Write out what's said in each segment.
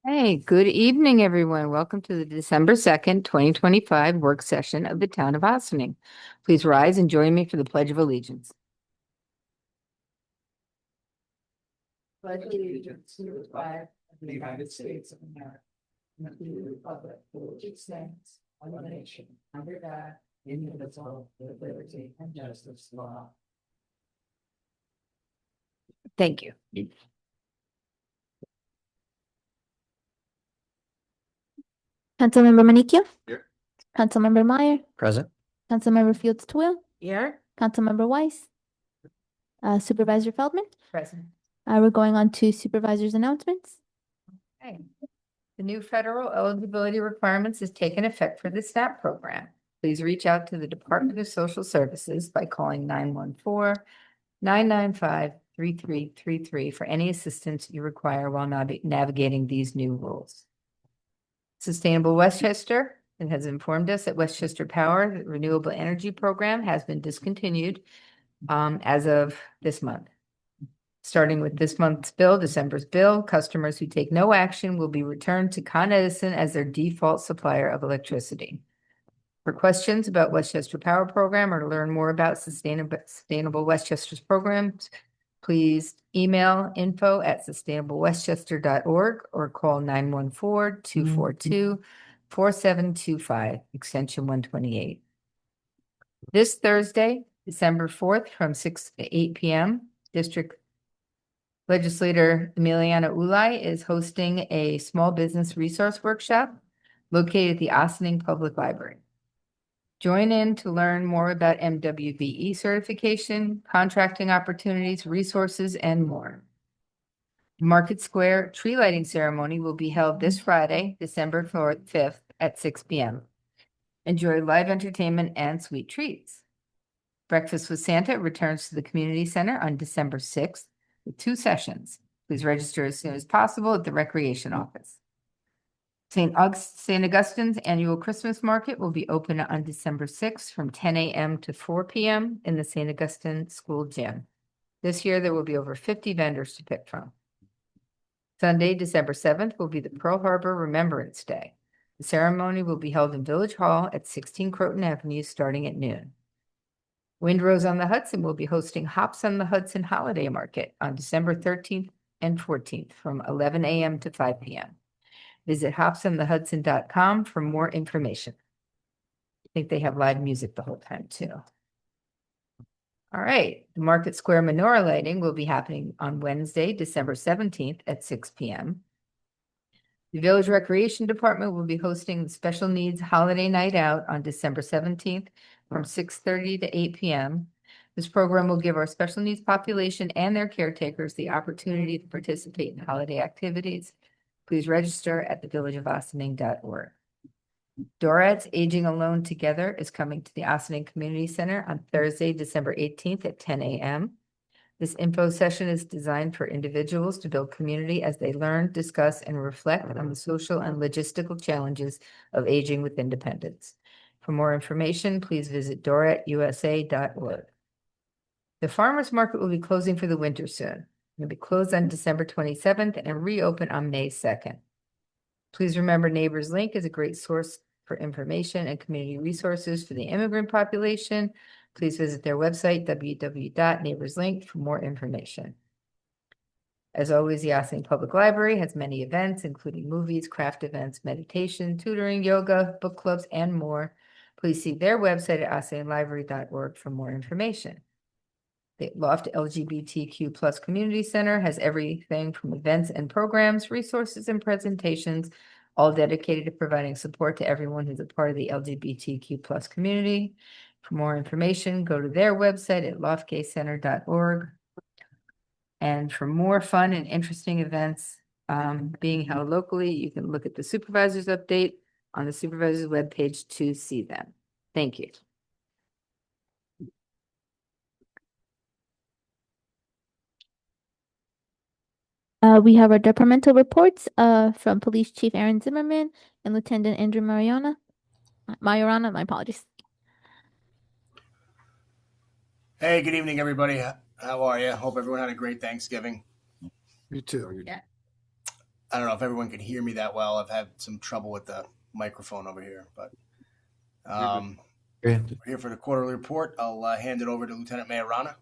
Hey, good evening, everyone. Welcome to the December 2nd, 2025 work session of the Town of Ossining. Please rise and join me for the Pledge of Allegiance. Pledge allegiance to the flag of the United States of America and to the republic for which it stands, one nation, under God, indivisible, with liberty and justice for all. Thank you. Councilmember Manicchio. Here. Councilmember Meyer. Present. Councilmember Fields Twill. Here. Councilmember Weiss. Supervisor Feldman. Present. We're going on to supervisor's announcements. Okay. The new federal eligibility requirements has taken effect for the SNAP program. Please reach out to the Department of Social Services by calling 914-995-3333 for any assistance you require while navigating these new rules. Sustainable Westchester has informed us that Westchester Power, the renewable energy program, has been discontinued as of this month. Starting with this month's bill, December's bill, customers who take no action will be returned to Con Edison as their default supplier of electricity. For questions about Westchester Power Program or to learn more about Sustainable Westchester's programs, please email info@sustainablewestchester.org or call 914-242-4725, extension 128. This Thursday, December 4th, from 6 to 8 p.m., District Legislator Emiliana Ulay is hosting a small business resource workshop located at the Ossining Public Library. Join in to learn more about MWBE certification, contracting opportunities, resources, and more. Market Square tree lighting ceremony will be held this Friday, December 5th at 6 p.m. Enjoy live entertainment and sweet treats. Breakfast with Santa returns to the community center on December 6th with 2 sessions. Please register as soon as possible at the Recreation Office. St. Augustine's annual Christmas market will be open on December 6th from 10 a.m. to 4 p.m. in the St. Augustine School Gym. This year, there will be over 50 vendors to pick from. Sunday, December 7th will be the Pearl Harbor Remembrance Day. The ceremony will be held in Village Hall at 16 Croton Avenue starting at noon. Windrose on the Hudson will be hosting Hops on the Hudson Holiday Market on December 13th and 14th from 11 a.m. to 5 p.m. Visit hopsonthehudson.com for more information. I think they have live music the whole time too. All right, the Market Square menorah lighting will be happening on Wednesday, December 17th at 6 p.m. The Village Recreation Department will be hosting the Special Needs Holiday Night Out on December 17th from 6:30 to 8 p.m. This program will give our special needs population and their caretakers the opportunity to participate in holiday activities. Please register at thevillageofossining.org. Dorad's Aging Alone Together is coming to the Ossining Community Center on Thursday, December 18th at 10 a.m. This info session is designed for individuals to build community as they learn, discuss, and reflect on the social and logistical challenges of aging with independence. For more information, please visit doratusa.org. The farmers market will be closing for the winter soon. It will be closed on December 27th and reopen on May 2nd. Please remember Neighbors Link is a great source for information and community resources for the immigrant population. Please visit their website, www.neighborslink, for more information. As always, the Ossining Public Library has many events, including movies, craft events, meditation, tutoring, yoga, book clubs, and more. Please see their website at ossinglibrary.org for more information. The Loft LGBTQ+ Community Center has everything from events and programs, resources, and presentations, all dedicated to providing support to everyone who's a part of the LGBTQ+ community. For more information, go to their website at loftgaycenter.org. And for more fun and interesting events being held locally, you can look at the Supervisor's update on the Supervisor's webpage to see them. Thank you. We have our departmental reports from Police Chief Aaron Zimmerman and Lieutenant Andrew Majorana, my apologies. Hey, good evening, everybody. How are you? Hope everyone had a great Thanksgiving. You too. Yeah. I don't know if everyone can hear me that well. I've had some trouble with the microphone over here, but we're here for the quarterly report. I'll hand it over to Lieutenant Majorana.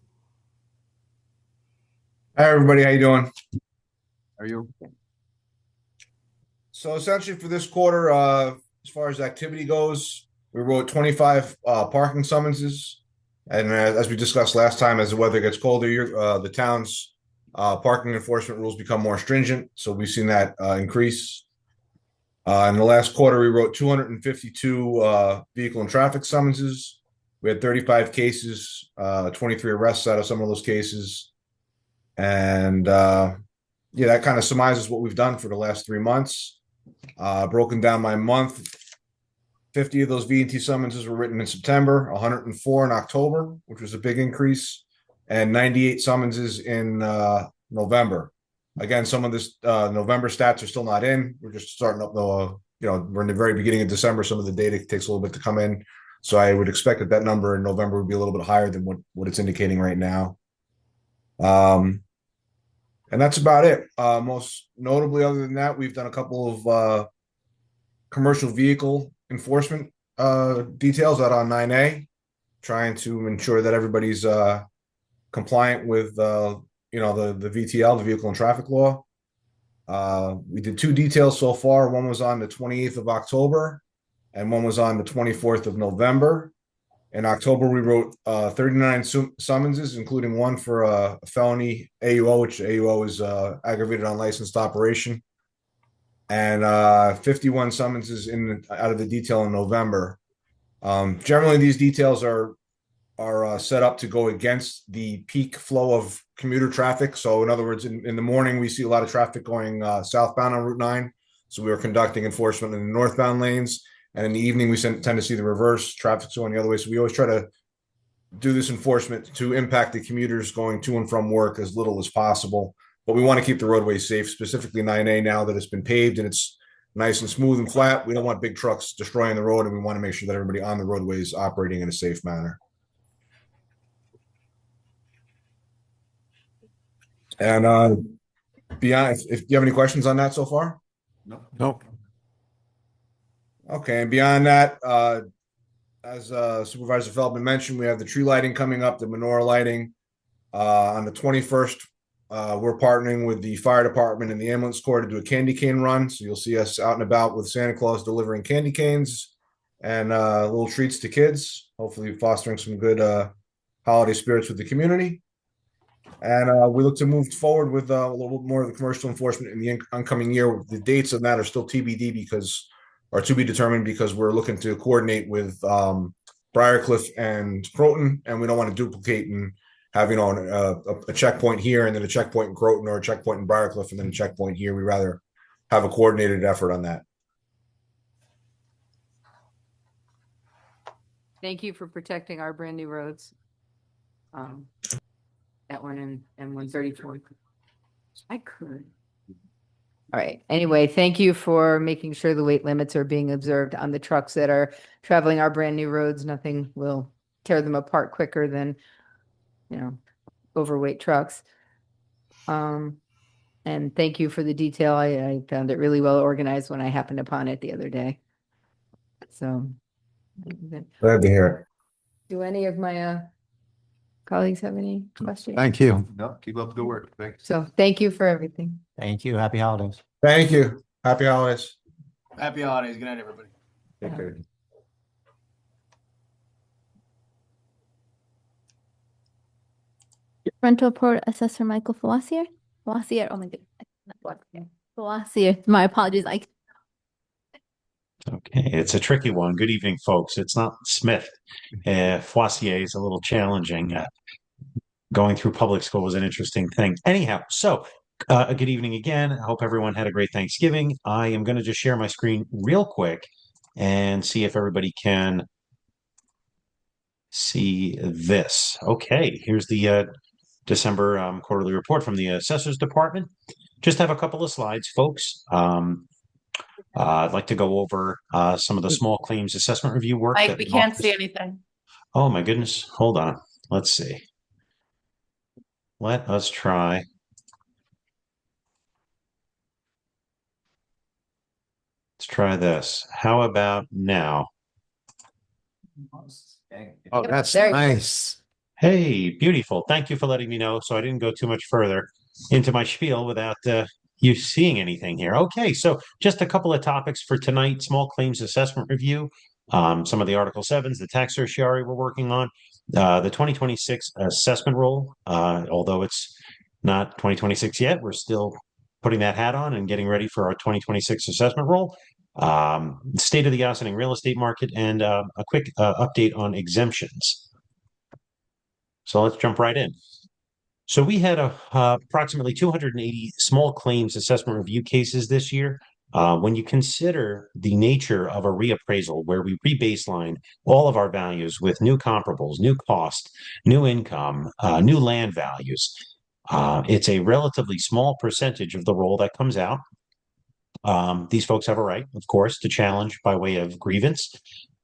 Hi, everybody. How you doing? Are you? So essentially for this quarter, as far as activity goes, we wrote 25 parking summonses. And as we discussed last time, as the weather gets colder, the town's parking enforcement rules become more stringent. So we've seen that increase. In the last quarter, we wrote 252 vehicle and traffic summonses. We had 35 cases, 23 arrests out of some of those cases. And yeah, that kind of summarizes what we've done for the last 3 months. Broken down by month, 50 of those V&T summonses were written in September, 104 in October, which was a big increase, and 98 summonses in November. Again, some of this November stats are still not in. We're just starting up the, we're in the very beginning of December. Some of the data takes a little bit to come in. So I would expect that number in November would be a little bit higher than what it's indicating right now. And that's about it. Most notably, other than that, we've done a couple of commercial vehicle enforcement details out on 9A, trying to ensure that everybody's compliant with the VTL, the vehicle and traffic law. We did 2 details so far. One was on the 28th of October, and one was on the 24th of November. In October, we wrote 39 summonses, including one for a felony AUO, which AUO is aggravated unlicensed operation, and 51 summonses out of the detail in November. Generally, these details are set up to go against the peak flow of commuter traffic. So in other words, in the morning, we see a lot of traffic going southbound on Route 9. So we are conducting enforcement in the northbound lanes. And in the evening, we tend to see the reverse traffic going the other way. So we always try to do this enforcement to impact the commuters going to and from work as little as possible. But we want to keep the roadways safe, specifically 9A now that it's been paved and it's nice and smooth and flat. We don't want big trucks destroying the road, and we want to make sure that everybody on the roadway is operating in a safe manner. And beyond, if you have any questions on that so far? No. Okay, and beyond that, as Supervisor Feldman mentioned, we have the tree lighting coming up, the menorah lighting. On the 21st, we're partnering with the fire department and the ambulance corps to do a candy cane run. So you'll see us out and about with Santa Claus delivering candy canes and little treats to kids, hopefully fostering some good holiday spirits with the community. And we look to move forward with a little bit more of the commercial enforcement in the oncoming year. The dates of that are still TBD or to be determined, because we're looking to coordinate with Briarcliff and Croton, and we don't want to duplicate and have a checkpoint here and then a checkpoint in Croton, or a checkpoint in Briarcliff and then a checkpoint here. We rather have a coordinated effort on that. Thank you for protecting our brand new roads. That one and 134. I could. All right. Anyway, thank you for making sure the weight limits are being observed on the trucks that are traveling our brand new roads. Nothing will tear them apart quicker than, overweight trucks. And thank you for the detail. I found it really well organized when I happened upon it the other day. So Glad to hear it. do any of my colleagues have any questions? Thank you. No, keep up the good work. Thanks. So thank you for everything. Thank you. Happy holidays. Thank you. Happy holidays. Happy holidays. Good night, everybody. Take care. Rental report, Assessor Michael Fawasier. Fawasier, oh my goodness. Fawasier, my apologies. Okay, it's a tricky one. Good evening, folks. It's not Smith. Foisier is a little challenging. Going through public school was an interesting thing. Anyhow, so good evening again. I hope everyone had a great Thanksgiving. I am going to just share my screen real quick and see if everybody can see this. Okay, here's the December quarterly report from the Assessor's Department. Just have a couple of slides, folks. I'd like to go over some of the small claims assessment review work. Mike, we can't see anything. Oh my goodness. Hold on. Let's see. Let us try. Let's try this. How about now? Oh, Yep, that's there you go. nice. Hey, beautiful. Thank you for letting me know. So I didn't go too much further into my spiel without you seeing anything here. Okay, so just a couple of topics for tonight. Small claims assessment review, some of the Article 7s, the tax certiorari we're working on, the 2026 assessment roll, although it's not 2026 yet, we're still putting that hat on and getting ready for our 2026 assessment roll. State of the Ossining real estate market, and a quick update on exemptions. So let's jump right in. So we had approximately 280 small claims assessment review cases this year. When you consider the nature of a reappraisal, where we rebaseline all of our values with new comparables, new cost, new income, new land values, it's a relatively small percentage of the roll that comes out. These folks have a right, of course, to challenge by way of grievance,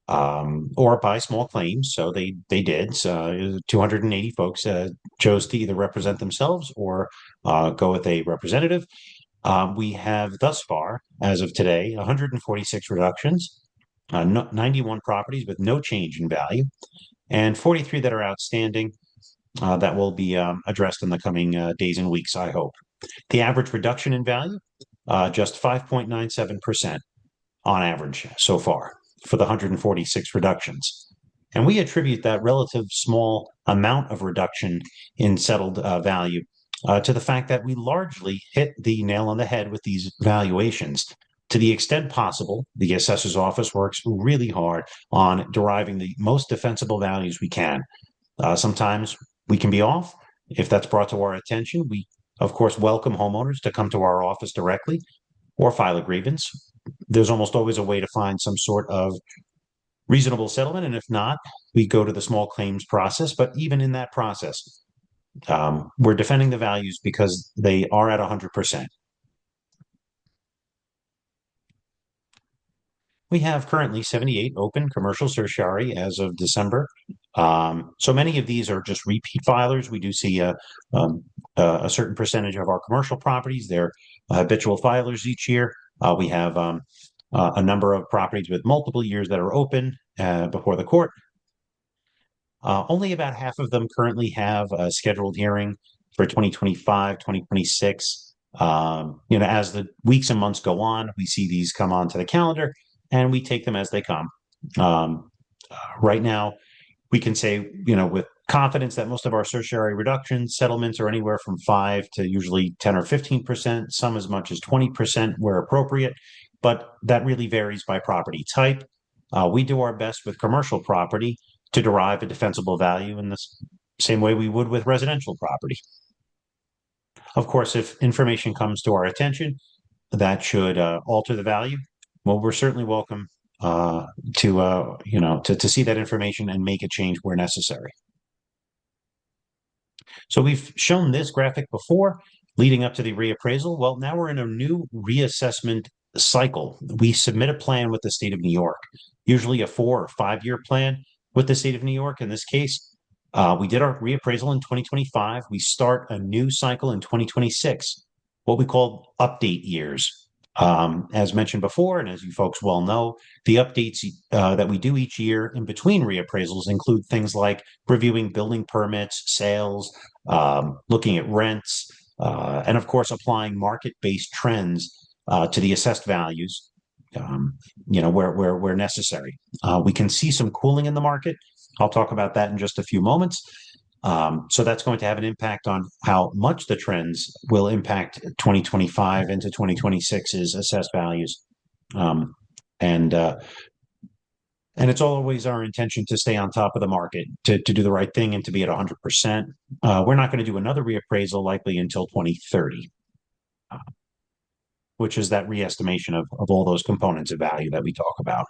or by small claims. So they did. 280 folks chose to either represent themselves or go with a representative. We have thus far, as of today, 146 reductions, 91 properties with no change in value, and 43 that are outstanding that will be addressed in the coming days and weeks, I hope. The average reduction in value, just 5.97% on average so far for the 146 reductions. And we attribute that relative small amount of reduction in settled value to the fact that we largely hit the nail on the head with these valuations. To the extent possible, the assessor's office works really hard on deriving the most defensible values we can. Sometimes we can be off. If that's brought to our attention, we, of course, welcome homeowners to come to our office directly or file a grievance. There's almost always a way to find some sort of reasonable settlement. And if not, we go to the small claims process. But even in that process, we're defending the values because they are at 100%. We have currently 78 open commercial certiorari as of December. So many of these are just repeat filers. We do see a certain percentage of our commercial properties. They're habitual filers each year. We have a number of properties with multiple years that are open before the court. Only about half of them currently have a scheduled hearing for 2025, 2026. As the weeks and months go on, we see these come onto the calendar and we take them as they come. Right now, we can say, with confidence that most of our certiorari reductions, settlements are anywhere from 5 to usually 10 or 15%, some as much as 20% where appropriate, but that really varies by property type. We do our best with commercial property to derive a defensible value in the same way we would with residential property. Of course, if information comes to our attention that should alter the value, well, we're certainly welcome to see that information and make a change where necessary. So we've shown this graphic before leading up to the reappraisal. Well, now we're in a new reassessment cycle. We submit a plan with the state of New York, usually a 4 or 5 year plan with the state of New York. In this case, we did our reappraisal in 2025. We start a new cycle in 2026, what we call update years. As mentioned before, and as you folks well know, the updates that we do each year in between reappraisals include things like reviewing building permits, sales, looking at rents, and of course, applying market-based trends to the assessed values, where necessary. We can see some cooling in the market. I'll talk about that in just a few moments. So that's going to have an impact on how much the trends will impact 2025 into 2026's assessed values. And it's always our intention to stay on top of the market, to do the right thing and to be at 100%. We're not going to do another reappraisal likely until 2030, which is that reestimation of all those components of value that we talk about.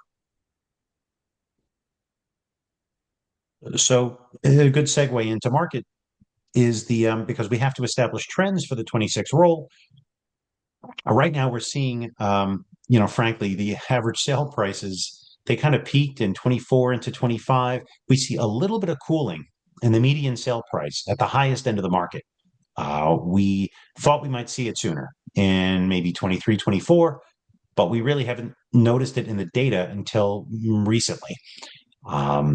So a good segue into market is because we have to establish trends for the 26 roll. Right now we're seeing, frankly, the average sale prices, they kind of peaked in 24 into 25. We see a little bit of cooling in the median sale price at the highest end of the market. We thought we might see it sooner in maybe 23, 24. but we really haven't noticed it in the data until recently.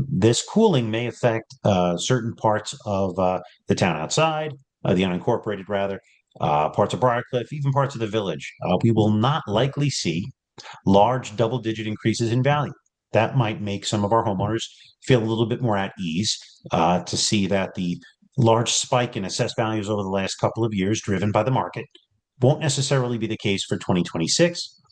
This cooling may affect certain parts of the town outside, the unincorporated rather, parts of Briarcliff, even parts of the village. We will not likely see large double-digit increases in value. That might make some of our homeowners feel a little bit more at ease to see that the large spike in assessed values over the last couple of years, driven by the market, won't necessarily be the case for 2026.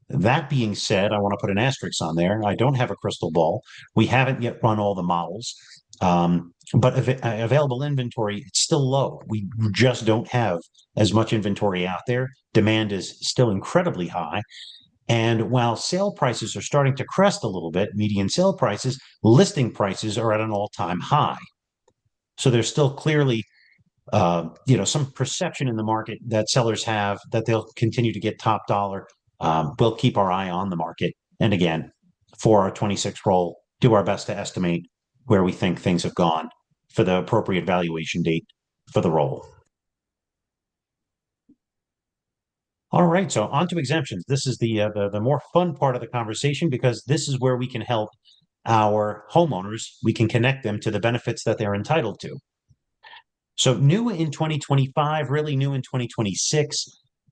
That being said, I want to put an asterisk on there. I don't have a crystal ball. We haven't yet run all the models, but available inventory, it's still low. We just don't have as much inventory out there. Demand is still incredibly high. And while sale prices are starting to crest a little bit, median sale prices, listing prices are at an all-time high. So there's still clearly some perception in the market that sellers have that they'll continue to get top dollar. We'll keep our eye on the market. And again, for our 26 roll, do our best to estimate where we think things have gone for the appropriate valuation date for the roll. All right, so on to exemptions. This is the more fun part of the conversation because this is where we can help our homeowners. We can connect them to the benefits that they're entitled to. So new in 2025, really new in 2026,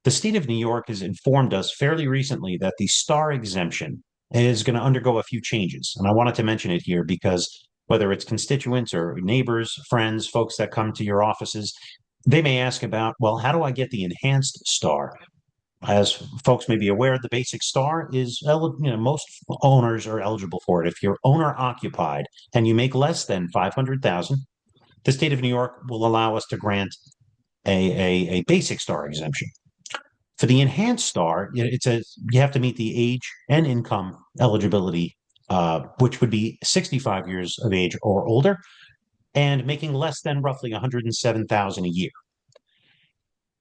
the state of New York has informed us fairly recently that the STAR exemption is going to undergo a few changes. And I wanted to mention it here because whether it's constituents or neighbors, friends, folks that come to your offices, they may ask about, well, how do I get the enhanced STAR? As folks may be aware, the basic STAR is, most owners are eligible for it. If you're owner occupied and you make less than $500,000, the state of New York will allow us to grant a basic STAR exemption. For the enhanced STAR, it says you have to meet the age and income eligibility, which would be 65 years of age or older, and making less than roughly $107,000 a year.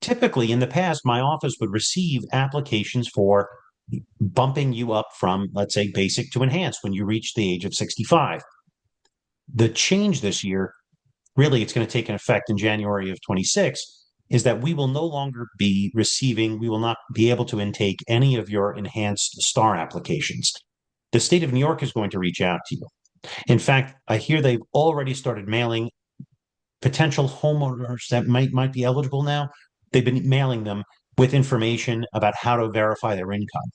Typically, in the past, my office would receive applications for bumping you up from, let's say, basic to enhanced when you reach the age of 65. The change this year, really, it's going to take an effect in January of 26, is that we will no longer be receiving, we will not be able to intake any of your enhanced STAR applications. The state of New York is going to reach out to you. In fact, I hear they've already started mailing potential homeowners that might be eligible now. They've been mailing them with information about how to verify their income.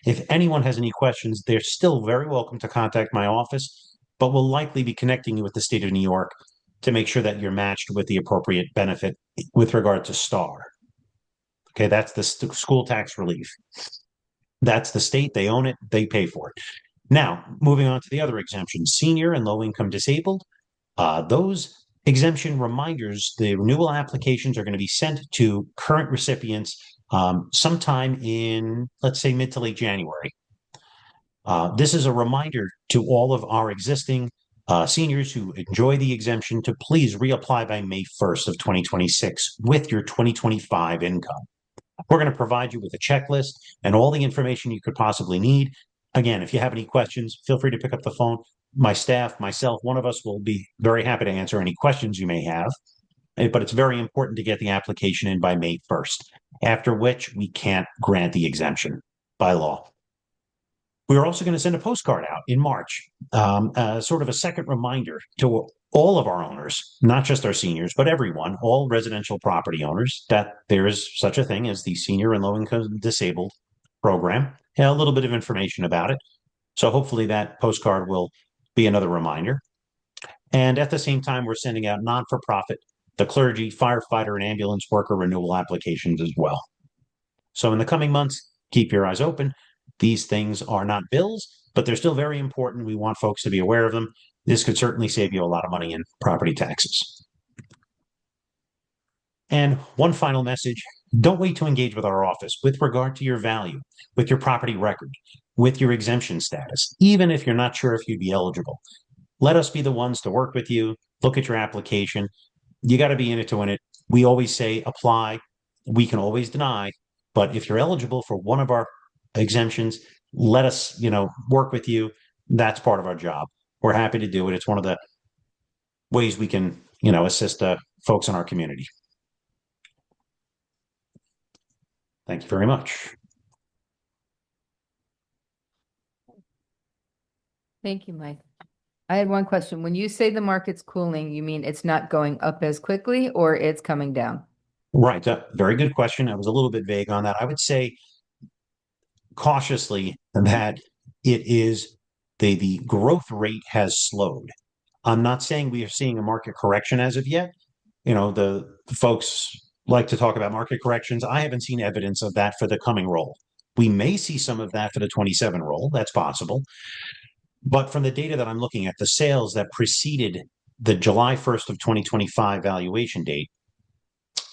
If anyone has any questions, they're still very welcome to contact my office, but we'll likely be connecting you with the state of New York to make sure that you're matched with the appropriate benefit with regard to STAR. Okay, that's the school tax relief. That's the state, they own it, they pay for it. Now, moving on to the other exemptions, senior and low-income disabled. Those exemption reminders, the renewal applications are going to be sent to current recipients sometime in, let's say, mid to late January. This is a reminder to all of our existing seniors who enjoy the exemption to please reapply by May 1st of 2026 with your 2025 income. We're going to provide you with a checklist and all the information you could possibly need. Again, if you have any questions, feel free to pick up the phone. My staff, myself, one of us will be very happy to answer any questions you may have. But it's very important to get the application in by May 1st, after which we can't grant the exemption by law. We're also going to send a postcard out in March, sort of a second reminder to all of our owners, not just our seniors, but everyone, all residential property owners, that there is such a thing as the Senior and Low-Income Disabled Program, and a little bit of information about it. So hopefully that postcard will be another reminder. And at the same time, we're sending out non-for-profit, the clergy, firefighter, and ambulance worker renewal applications as well. So in the coming months, keep your eyes open. These things are not bills, but they're still very important. We want folks to be aware of them. This could certainly save you a lot of money in property taxes. And one final message, don't wait to engage with our office with regard to your value, with your property record, with your exemption status, even if you're not sure if you'd be eligible. Let us be the ones to work with you, look at your application. You got to be in it to win it. We always say apply. We can always deny, but if you're eligible for one of our exemptions, let us, work with you. That's part of our job. We're happy to do it. It's one of the ways we can, assist folks in our community. Thank you very much. Thank you, Mike. I had one question. When you say the market's cooling, you mean it's not going up as quickly or it's coming down? Right. Very good question. I was a little bit vague on that. I would say cautiously that it is the growth rate has slowed. I'm not saying we are seeing a market correction as of yet. You know, the folks like to talk about market corrections. I haven't seen evidence of that for the coming roll. We may see some of that for the 27 roll. That's possible. But from the data that I'm looking at, the sales that preceded the July 1st of 2025 valuation date,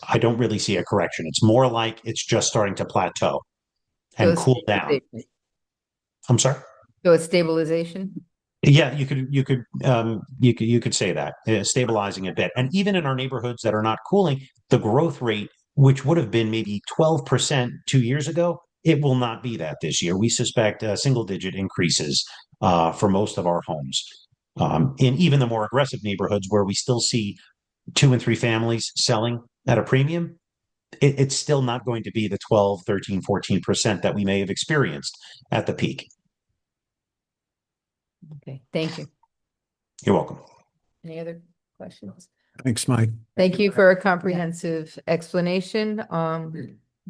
I don't really see a correction. It's more like it's just starting to plateau and So cool down. stabilization. I'm sorry. So a stabilization? Yeah, you could say that, stabilizing a bit. And even in our neighborhoods that are not cooling, the growth rate, which would have been maybe 12% 2 years ago, it will not be that this year. We suspect single digit increases for most of our homes. In even the more aggressive neighborhoods where we still see 2 and 3 families selling at a premium, it's still not going to be the 12, 13, 14% that we may have experienced at the peak. Okay, thank you. You're welcome. Any other questions? Thanks, Mike. Thank you for a comprehensive explanation.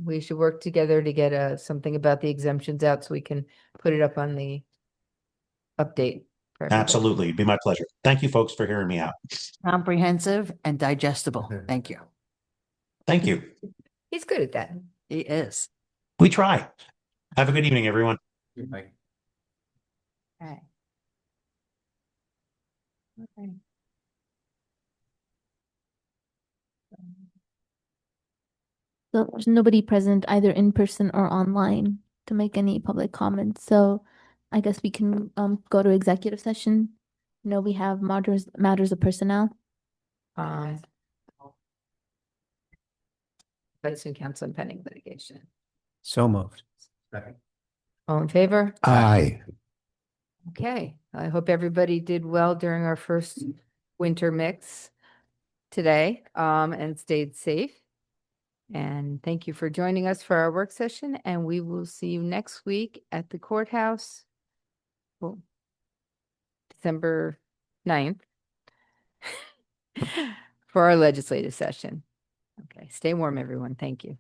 We should work together to get something about the exemptions out so we can put it up on the update. for everybody. Absolutely. It'd be my pleasure. Thank you, folks, for hearing me out. Comprehensive and digestible. Thank you. Thank you. He's good at that. He is. We try. Have a good evening, everyone. Mike. Okay. Okay. So there's nobody present either in person or online to make any public comments. So I guess we can go to executive session. No, we have matters of personnel. Litigation counsel and pending litigation. So moved. All in favor? Aye. Okay, I hope everybody did well during our first winter mix today, and stayed safe. And thank you for joining us for our work session, and we will see you next week at the courthouse. Well, December 9th for our legislative session. Okay, stay warm, everyone. Thank you.